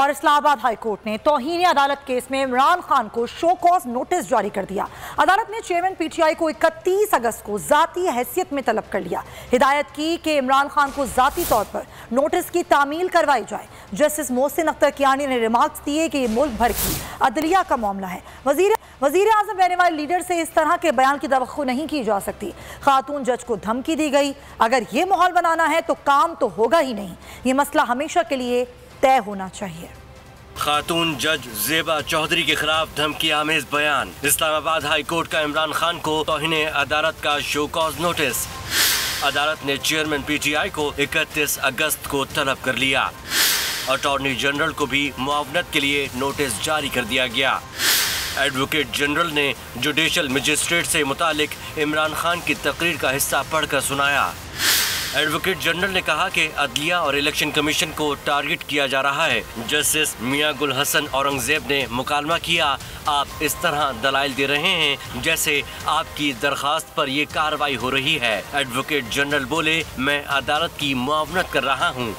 और Islamabad high court ने तौहीन अदालत केस में इमरान खान को शो कॉज नोटिस जारी कर दिया। अदालत ने चेयरमैन पीटीआई को 31 अगस्त को जाती हैसियत में तलब कर लिया। हिदायत की कि इमरान खान को जाती तौर पर नोटिस की तामील करवाई जाए। जस्टिस मोहसिन अख्तर कियानी ने रिमार्क्स दिए कि ये मुल्क भर की अदलिया का मामला है। वजीर आजम रहने वाले लीडर से इस तरह के बयान की तवक्को नहीं की जा सकती। खातून जज को धमकी दी गई। अगर ये माहौल बनाना है तो काम तो होगा ही नहीं। ये मसला हमेशा के लिए तय होना चाहिए। खातून जज ज़ेबा चौधरी के खिलाफ धमकी आमेज बयान। इस्लामाबाद हाई कोर्ट का इमरान खान को तौहीन अदालत का शो कॉज नोटिस। अदालत ने चेयरमैन पीटीआई को 31 अगस्त को तलब कर लिया। अटॉर्नी जनरल को भी मुआवनत के लिए नोटिस जारी कर दिया गया। एडवोकेट जनरल ने जुडिशल मजिस्ट्रेट से मुतालिक इमरान खान की तकरीर का हिस्सा पढ़कर सुनाया। एडवोकेट जनरल ने कहा कि अदलिया और इलेक्शन कमीशन को टारगेट किया जा रहा है। जस्टिस मियां गुल हसन औरंगजेब ने मुकालमा किया, आप इस तरह दलाइल दे रहे हैं जैसे आपकी दरखास्त पर ये कार्रवाई हो रही है। एडवोकेट जनरल बोले, मैं अदालत की मुआवनत कर रहा हूँ।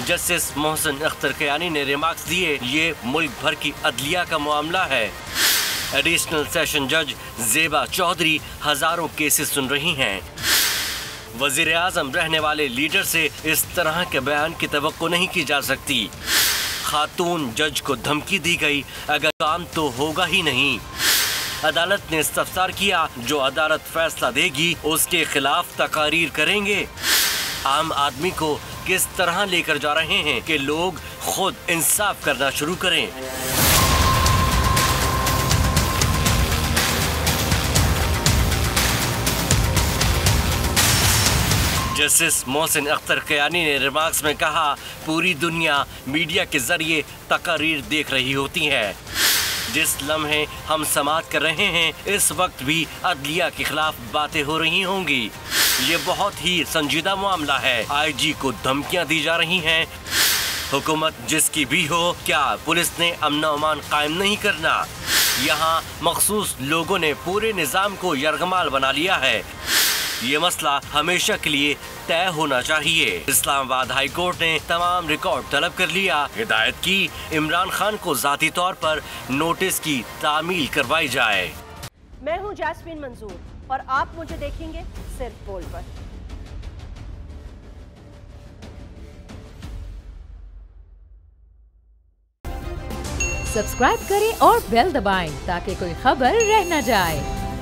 जस्टिस मोहसिन अख्तर कियानी ने रिमार्क्स दिए, ये मुल्क भर की अदलिया का मामला है। एडिशनल सेशन जज ज़ेबा चौधरी हजारों केसेस सुन रही हैं। वजीर आजम रहने वाले लीडर से इस तरह के बयान की तवक्को नहीं की जा सकती। खातून जज को धमकी दी गई, अगर काम तो होगा ही नहीं। अदालत ने इस्तफसार किया, जो अदालत फैसला देगी उसके खिलाफ तकारीर करेंगे। आम आदमी को किस तरह लेकर जा रहे हैं कि लोग खुद इंसाफ करना शुरू करें। जस्टिस मोहसिन अख्तर कियानी ने रिमार्क्स में कहा, पूरी दुनिया मीडिया के जरिए तकारीर देख रही होती है। जिस लम्हे हम समाअत कर रहे हैं, इस वक्त भी अदलिया के खिलाफ बातें हो रही होंगी। ये बहुत ही संजीदा मामला है। आईजी को धमकियां दी जा रही हैं। हुकूमत जिसकी भी हो, क्या पुलिस ने अमन अमान कायम नहीं करना? यहाँ मखसूस लोगों ने पूरे निज़ाम को यरगमाल बना लिया है। ये मसला हमेशा के लिए तय होना चाहिए। इस्लामाबाद हाई कोर्ट ने तमाम रिकॉर्ड तलब कर लिया। हिदायत की, इमरान खान को जाती तौर पर नोटिस की तामील करवाई जाए। मैं हूँ जैस्मीन मंजूर और आप मुझे देखेंगे सिर्फ बोल पर। सब्सक्राइब करें और बेल दबाएं ताकि कोई खबर रह न जाए।